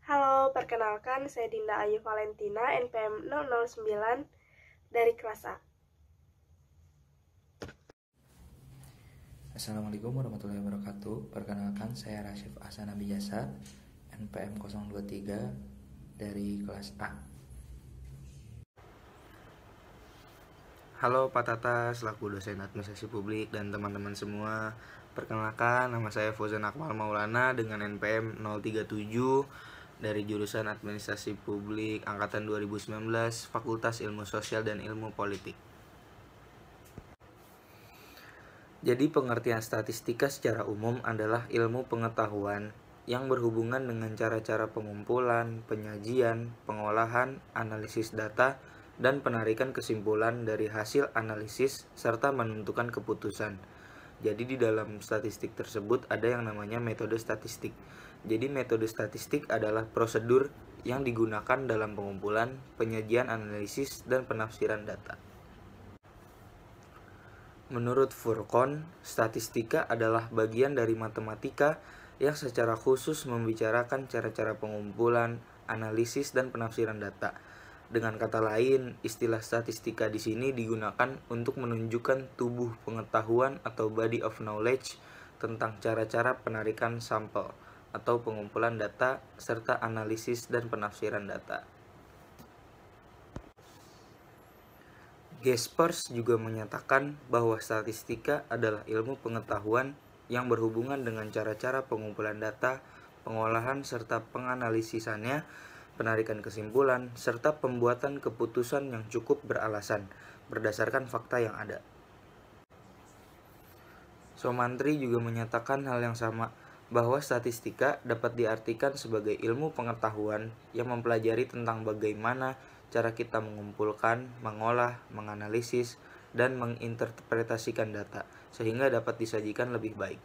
Halo, perkenalkan saya Dinda Ayu Valentina, NPM 009 dari kelas A. Assalamualaikum warahmatullahi wabarakatuh. Perkenalkan saya Rasyif Ahsan Abiyasa, NPM 023 dari kelas A. Halo Pak Tata, selaku dosen administrasi publik dan teman-teman semua. Perkenalkan, nama saya Fauzan Akmal Maulana dengan NPM 037 dari jurusan administrasi publik angkatan 2019, Fakultas Ilmu Sosial dan Ilmu Politik. Jadi pengertian statistika secara umum adalah ilmu pengetahuan yang berhubungan dengan cara-cara pengumpulan, penyajian, pengolahan, analisis data, dan penarikan kesimpulan dari hasil analisis serta menentukan keputusan. Jadi di dalam statistik tersebut ada yang namanya metode statistik. Jadi metode statistik adalah prosedur yang digunakan dalam pengumpulan, penyajian analisis, dan penafsiran data. Menurut Furqon, statistika adalah bagian dari matematika yang secara khusus membicarakan cara-cara pengumpulan, analisis, dan penafsiran data. Dengan kata lain, istilah statistika di sini digunakan untuk menunjukkan tubuh pengetahuan atau body of knowledge tentang cara-cara penarikan sampel atau pengumpulan data serta analisis dan penafsiran data. Jaspers juga menyatakan bahwa statistika adalah ilmu pengetahuan yang berhubungan dengan cara-cara pengumpulan data, pengolahan serta penganalisisannya, penarikan kesimpulan, serta pembuatan keputusan yang cukup beralasan berdasarkan fakta yang ada. Somantri juga menyatakan hal yang sama, bahwa statistika dapat diartikan sebagai ilmu pengetahuan yang mempelajari tentang bagaimana cara kita mengumpulkan, mengolah, menganalisis, dan menginterpretasikan data, sehingga dapat disajikan lebih baik.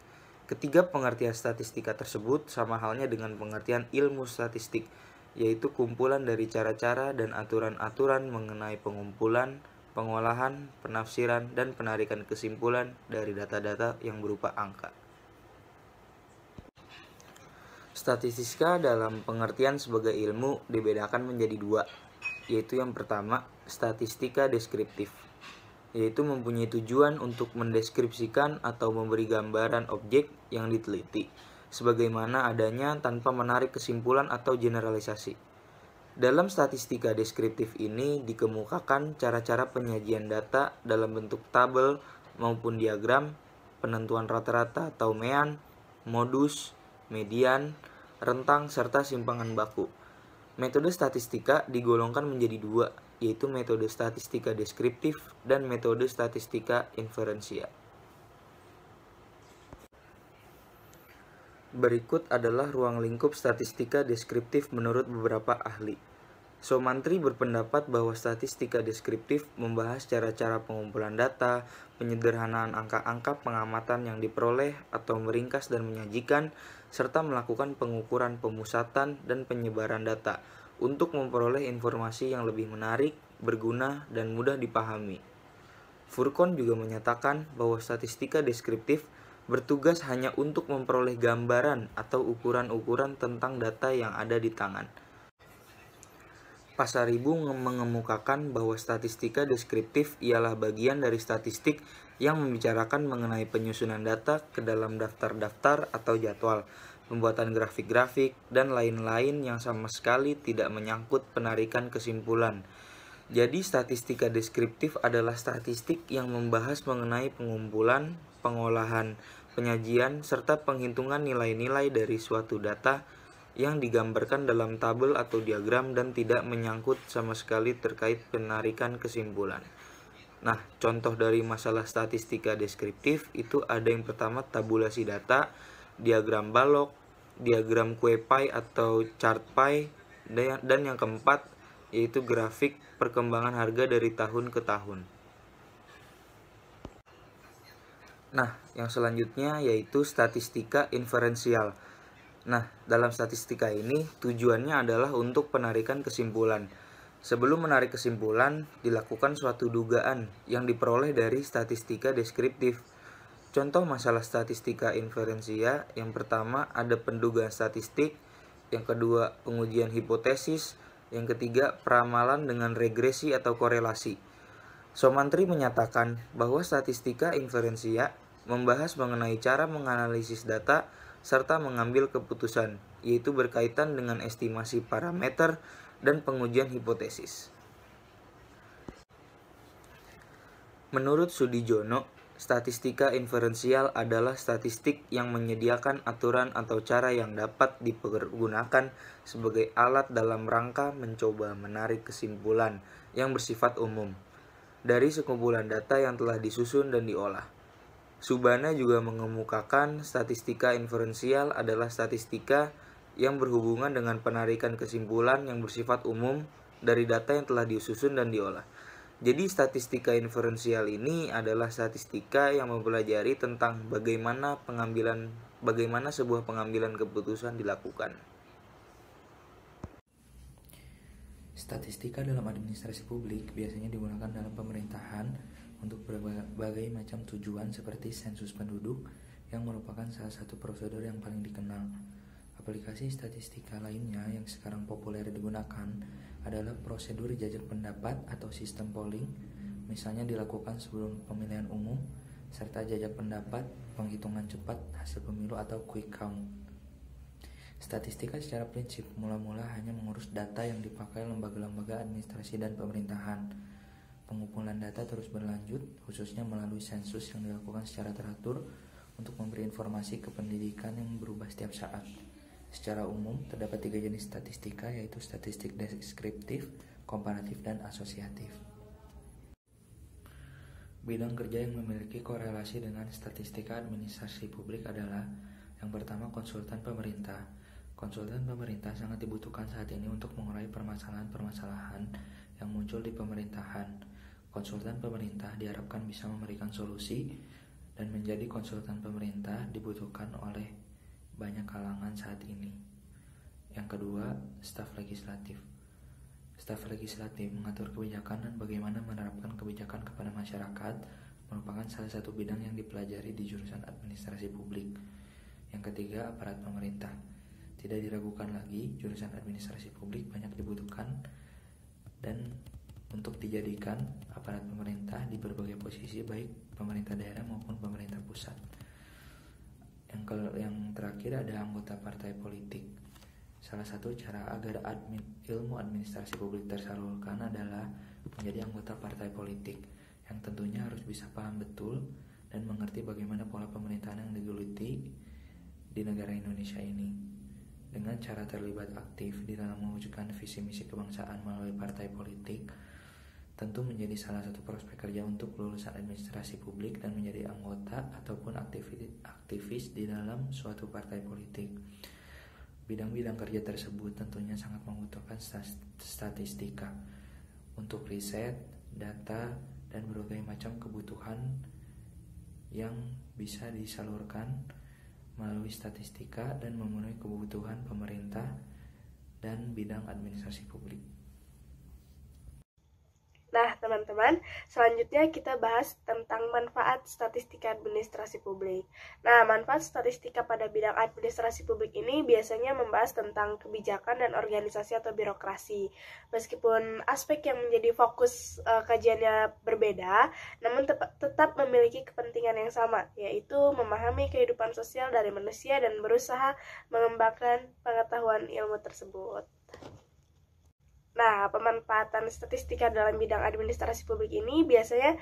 Ketiga pengertian statistika tersebut sama halnya dengan pengertian ilmu statistik, yaitu kumpulan dari cara-cara dan aturan-aturan mengenai pengumpulan, pengolahan, penafsiran, dan penarikan kesimpulan dari data-data yang berupa angka. Statistika dalam pengertian sebagai ilmu dibedakan menjadi dua, yaitu yang pertama, statistika deskriptif, yaitu mempunyai tujuan untuk mendeskripsikan atau memberi gambaran objek yang diteliti, sebagaimana adanya tanpa menarik kesimpulan atau generalisasi. Dalam statistika deskriptif ini dikemukakan cara-cara penyajian data dalam bentuk tabel maupun diagram, penentuan rata-rata atau mean, modus, median, rentang, serta simpangan baku. Metode statistika digolongkan menjadi dua, yaitu metode statistika deskriptif dan metode statistika inferensial. Berikut adalah ruang lingkup statistika deskriptif menurut beberapa ahli. Somantri berpendapat bahwa statistika deskriptif membahas cara-cara pengumpulan data, penyederhanaan angka-angka pengamatan yang diperoleh atau meringkas dan menyajikan, serta melakukan pengukuran pemusatan dan penyebaran data untuk memperoleh informasi yang lebih menarik, berguna, dan mudah dipahami. Furqon juga menyatakan bahwa statistika deskriptif bertugas hanya untuk memperoleh gambaran atau ukuran-ukuran tentang data yang ada di tangan. Pasaribu mengemukakan bahwa statistika deskriptif ialah bagian dari statistik yang membicarakan mengenai penyusunan data ke dalam daftar-daftar atau jadwal, pembuatan grafik-grafik, dan lain-lain yang sama sekali tidak menyangkut penarikan kesimpulan. Jadi statistika deskriptif adalah statistik yang membahas mengenai pengumpulan, pengolahan, penyajian, serta penghitungan nilai-nilai dari suatu data yang digambarkan dalam tabel atau diagram dan tidak menyangkut sama sekali terkait penarikan kesimpulan. Nah, contoh dari masalah statistika deskriptif itu ada yang pertama tabulasi data, diagram balok, diagram kue pie atau chart pie, dan yang keempat yaitu grafik perkembangan harga dari tahun ke tahun. Nah, yang selanjutnya yaitu statistika inferensial. Nah, dalam statistika ini tujuannya adalah untuk penarikan kesimpulan. Sebelum menarik kesimpulan, dilakukan suatu dugaan yang diperoleh dari statistika deskriptif. Contoh masalah statistika inferensia, yang pertama ada pendugaan statistik, Yang kedua, pengujian hipotesis. Yang ketiga, peramalan dengan regresi atau korelasi. Somantri menyatakan bahwa statistika inferensia membahas mengenai cara menganalisis data serta mengambil keputusan, yaitu berkaitan dengan estimasi parameter dan pengujian hipotesis. Menurut Sudijono, statistika inferensial adalah statistik yang menyediakan aturan atau cara yang dapat dipergunakan sebagai alat dalam rangka mencoba menarik kesimpulan yang bersifat umum dari sekumpulan data yang telah disusun dan diolah. Subana juga mengemukakan statistika inferensial adalah statistika yang berhubungan dengan penarikan kesimpulan yang bersifat umum dari data yang telah disusun dan diolah. Jadi statistika inferensial ini adalah statistika yang mempelajari tentang bagaimana sebuah pengambilan keputusan dilakukan. Statistika dalam administrasi publik biasanya digunakan dalam pemerintahan untuk berbagai macam tujuan seperti sensus penduduk yang merupakan salah satu prosedur yang paling dikenal. Aplikasi statistika lainnya yang sekarang populer digunakan adalah prosedur jajak pendapat atau sistem polling, misalnya dilakukan sebelum pemilihan umum, serta jajak pendapat, penghitungan cepat hasil pemilu atau quick count. Statistika secara prinsip mula-mula hanya mengurus data yang dipakai lembaga-lembaga administrasi dan pemerintahan. Pengumpulan data terus berlanjut, khususnya melalui sensus yang dilakukan secara teratur untuk memberi informasi ke pendidikan yang berubah setiap saat. Secara umum, terdapat 3 jenis statistika, yaitu statistik deskriptif, komparatif, dan asosiatif. Bidang kerja yang memiliki korelasi dengan statistika administrasi publik adalah yang pertama, konsultan pemerintah. Konsultan pemerintah sangat dibutuhkan saat ini untuk mengurai permasalahan-permasalahan yang muncul di pemerintahan. Konsultan pemerintah diharapkan bisa memberikan solusi, dan menjadi konsultan pemerintah dibutuhkan oleh banyak kalangan saat ini. Yang kedua, staf legislatif. Staf legislatif mengatur kebijakan dan bagaimana menerapkan kebijakan kepada masyarakat merupakan salah satu bidang yang dipelajari di jurusan administrasi publik. Yang ketiga, aparat pemerintah. Tidak diragukan lagi, jurusan administrasi publik banyak dibutuhkan dan untuk dijadikan aparat pemerintah di berbagai posisi, baik pemerintah daerah maupun pemerintah pusat. Yang terakhir ada anggota partai politik. Salah satu cara agar ilmu administrasi publik tersalurkan adalah menjadi anggota partai politik, yang tentunya harus bisa paham betul dan mengerti bagaimana pola pemerintahan yang digeluti di negara Indonesia ini. Dengan cara terlibat aktif di dalam mewujudkan visi misi kebangsaan melalui partai politik, tentu menjadi salah satu prospek kerja untuk lulusan administrasi publik dan menjadi anggota ataupun aktivis di dalam suatu partai politik. Bidang-bidang kerja tersebut tentunya sangat membutuhkan statistika untuk riset, data, dan berbagai macam kebutuhan yang bisa disalurkan melalui statistika dan memenuhi kebutuhan pemerintah dan bidang administrasi publik. Nah, teman-teman, selanjutnya kita bahas tentang manfaat statistika administrasi publik. Nah, manfaat statistika pada bidang administrasi publik ini biasanya membahas tentang kebijakan dan organisasi atau birokrasi. Meskipun aspek yang menjadi fokus kajiannya berbeda, namun tetap memiliki kepentingan yang sama, yaitu memahami kehidupan sosial dari manusia dan berusaha mengembangkan pengetahuan ilmu tersebut. Nah, pemanfaatan statistika dalam bidang administrasi publik ini biasanya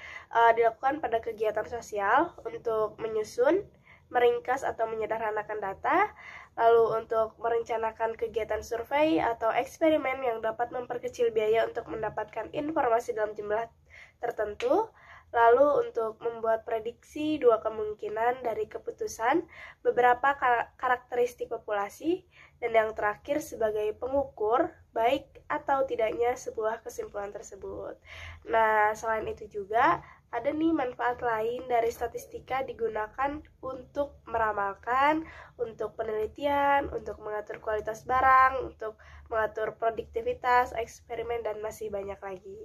dilakukan pada kegiatan sosial untuk menyusun, meringkas atau menyederhanakan data, lalu untuk merencanakan kegiatan survei atau eksperimen yang dapat memperkecil biaya untuk mendapatkan informasi dalam jumlah tertentu, lalu untuk membuat prediksi 2 kemungkinan dari keputusan, beberapa karakteristik populasi, dan yang terakhir sebagai pengukur baik atau tidaknya sebuah kesimpulan tersebut. Nah, selain itu juga ada nih manfaat lain dari statistika digunakan untuk meramalkan, untuk penelitian, untuk mengatur kualitas barang, untuk mengatur produktivitas, eksperimen, dan masih banyak lagi.